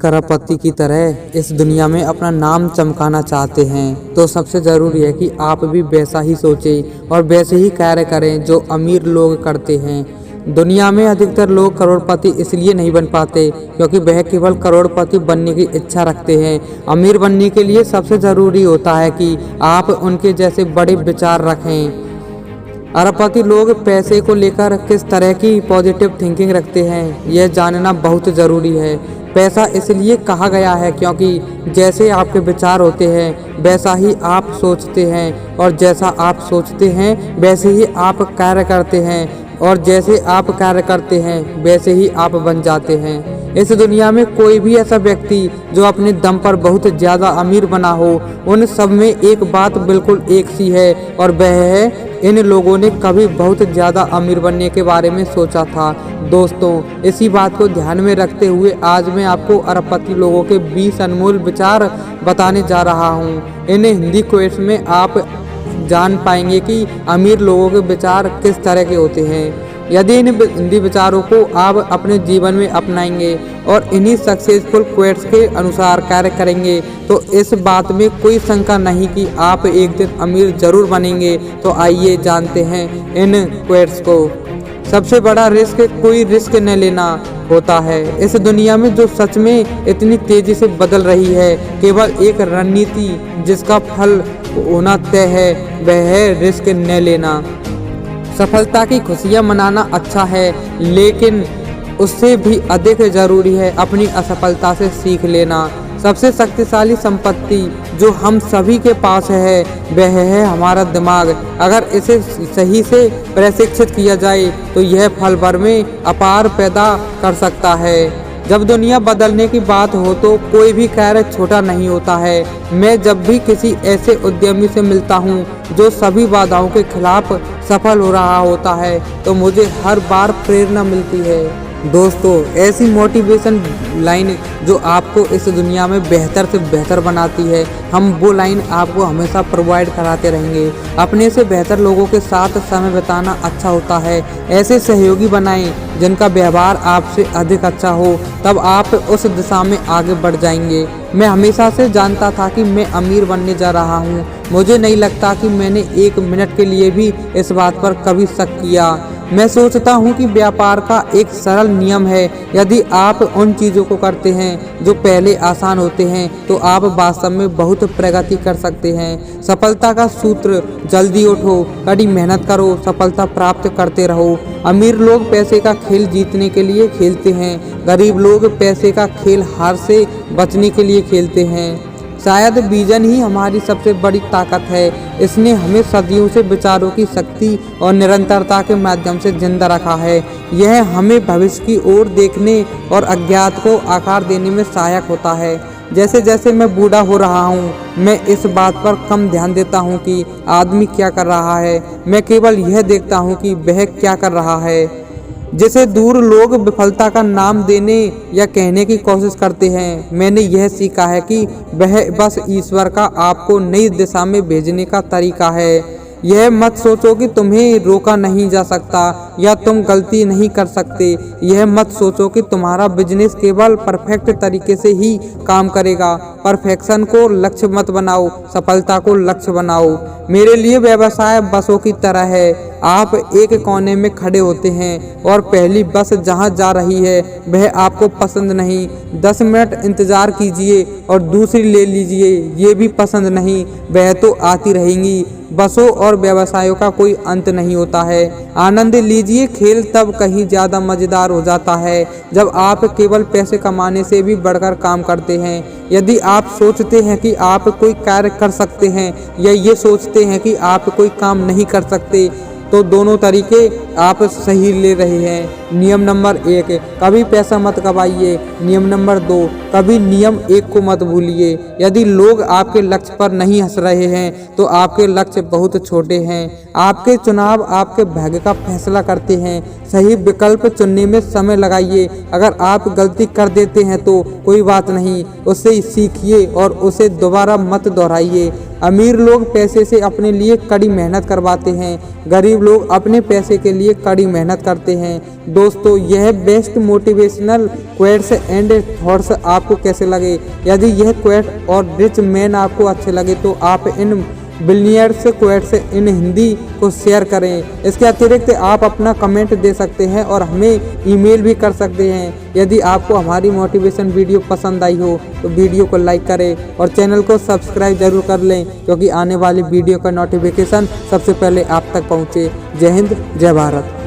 करोड़पति की तरह इस दुनिया में अपना नाम चमकाना चाहते हैं तो सबसे ज़रूरी है कि आप भी वैसा ही सोचें और वैसे ही कार्य करें जो अमीर लोग करते हैं। दुनिया में अधिकतर लोग करोड़पति इसलिए नहीं बन पाते क्योंकि वह केवल करोड़पति बनने की इच्छा रखते हैं। अमीर बनने के लिए सबसे ज़रूरी होता है कि आप उनके जैसे बड़े विचार रखें। अरबपति लोग पैसे को लेकर किस तरह की पॉजिटिव थिंकिंग रखते हैं, यह जानना बहुत ज़रूरी है। पैसा इसलिए कहा गया है क्योंकि जैसे आपके विचार होते हैं वैसा ही आप सोचते हैं, और जैसा आप सोचते हैं वैसे ही आप कार्य करते हैं, और जैसे आप कार्य करते हैं वैसे ही आप बन जाते हैं। इस दुनिया में कोई भी ऐसा व्यक्ति जो अपने दम पर बहुत ज़्यादा अमीर बना हो, उन सब में एक बात बिल्कुल एक सी है, और वह है इन लोगों ने कभी बहुत ज़्यादा अमीर बनने के बारे में सोचा था। दोस्तों, इसी बात को ध्यान में रखते हुए आज मैं आपको अरबपति लोगों के 20 अनमोल विचार बताने जा रहा हूँ। इन हिंदी क्वेश्चन में आप जान पाएंगे कि अमीर लोगों के विचार किस तरह के होते हैं। यदि इन हिंदी विचारों को आप अपने जीवन में अपनाएंगे और इन्हीं सक्सेसफुल क्वेट्स के अनुसार कार्य करेंगे तो इस बात में कोई शंका नहीं कि आप एक दिन अमीर जरूर बनेंगे। तो आइए जानते हैं इन क्वेट्स को। सबसे बड़ा रिस्क कोई रिस्क न लेना होता है। इस दुनिया में जो सच में इतनी तेजी से बदल रही है, केवल एक रणनीति जिसका फल होना तय है, वह है रिस्क न लेना। सफलता की खुशियाँ मनाना अच्छा है, लेकिन उससे भी अधिक जरूरी है अपनी असफलता से सीख लेना। सबसे शक्तिशाली संपत्ति जो हम सभी के पास है वह है हमारा दिमाग। अगर इसे सही से प्रशिक्षित किया जाए तो यह पल भर में अपार पैदा कर सकता है। जब दुनिया बदलने की बात हो तो कोई भी कार्य छोटा नहीं होता है। मैं जब भी किसी ऐसे उद्यमी से मिलता हूँ जो सभी बाधाओं के खिलाफ सफल हो रहा होता है तो मुझे हर बार प्रेरणा मिलती है। दोस्तों, ऐसी मोटिवेशन लाइन जो आपको इस दुनिया में बेहतर से बेहतर बनाती है, हम वो लाइन आपको हमेशा प्रोवाइड कराते रहेंगे। अपने से बेहतर लोगों के साथ समय बिताना अच्छा होता है। ऐसे सहयोगी बनाएं जिनका व्यवहार आपसे अधिक अच्छा हो, तब आप उस दिशा में आगे बढ़ जाएंगे। मैं हमेशा से जानता था कि मैं अमीर बनने जा रहा हूँ। मुझे नहीं लगता कि मैंने एक मिनट के लिए भी इस बात पर कभी शक किया। मैं सोचता हूँ कि व्यापार का एक सरल नियम है, यदि आप उन चीज़ों को करते हैं जो पहले आसान होते हैं तो आप वास्तव में बहुत प्रगति कर सकते हैं। सफलता का सूत्र, जल्दी उठो, कड़ी मेहनत करो, सफलता प्राप्त करते रहो। अमीर लोग पैसे का खेल जीतने के लिए खेलते हैं, गरीब लोग पैसे का खेल हार से बचने के लिए खेलते हैं। शायद विजन ही हमारी सबसे बड़ी ताकत है। इसने हमें सदियों से विचारों की शक्ति और निरंतरता के माध्यम से जिंदा रखा है। यह हमें भविष्य की ओर देखने और अज्ञात को आकार देने में सहायक होता है। जैसे जैसे मैं बूढ़ा हो रहा हूँ, मैं इस बात पर कम ध्यान देता हूँ कि आदमी क्या कर रहा है। मैं केवल यह देखता हूँ कि वह क्या कर रहा है। जिसे दूर लोग विफलता का नाम देने या कहने की कोशिश करते हैं, मैंने यह सीखा है कि वह बस ईश्वर का आपको नई दिशा में भेजने का तरीका है। यह मत सोचो कि तुम्हें रोका नहीं जा सकता या तुम गलती नहीं कर सकते। यह मत सोचो कि तुम्हारा बिजनेस केवल परफेक्ट तरीके से ही काम करेगा। परफेक्शन को लक्ष्य मत बनाओ, सफलता को लक्ष्य बनाओ। मेरे लिए व्यवसाय बसों की तरह है। आप एक कोने में खड़े होते हैं और पहली बस जहां जा रही है वह आपको पसंद नहीं। 10 मिनट इंतजार कीजिए और दूसरी ले लीजिए, ये भी पसंद नहीं। वह तो आती रहेंगी। बसों और व्यवसायों का कोई अंत नहीं होता है। आनंद लीजिए। खेल तब कहीं ज़्यादा मज़ेदार हो जाता है जब आप केवल पैसे कमाने से भी बढ़कर काम करते हैं। यदि आप सोचते हैं कि आप कोई कार्य कर सकते हैं या ये सोचते हैं कि आप कोई काम नहीं कर सकते, तो दोनों तरीके आप सही ले रहे हैं। नियम नंबर 1, कभी पैसा मत कमाइए। नियम नंबर 2, कभी नियम 1 को मत भूलिए। यदि लोग आपके लक्ष्य पर नहीं हंस रहे हैं तो आपके लक्ष्य बहुत छोटे हैं। आपके चुनाव आपके भाग्य का फैसला करते हैं। सही विकल्प चुनने में समय लगाइए। अगर आप गलती कर देते हैं तो कोई बात नहीं, उससे सीखिए और उसे दोबारा मत दोहराइए। अमीर लोग पैसे से अपने लिए कड़ी मेहनत करवाते हैं, गरीब लोग अपने पैसे के लिए कड़ी मेहनत करते हैं। दोस्तों, यह best motivational quotes and thoughts आपको कैसे लगे? यदि यह क्वेट और रिच मैन आपको अच्छे लगे तो आप इन बिलियनियर्स क्वेट्स इन हिंदी को शेयर करें। इसके अतिरिक्त आप अपना कमेंट दे सकते हैं और हमें ईमेल भी कर सकते हैं। यदि आपको हमारी मोटिवेशन वीडियो पसंद आई हो तो वीडियो को लाइक करें और चैनल को सब्सक्राइब जरूर कर लें, क्योंकि आने वाली वीडियो का नोटिफिकेशन सबसे पहले आप तक पहुँचे। जय हिंद, जय भारत।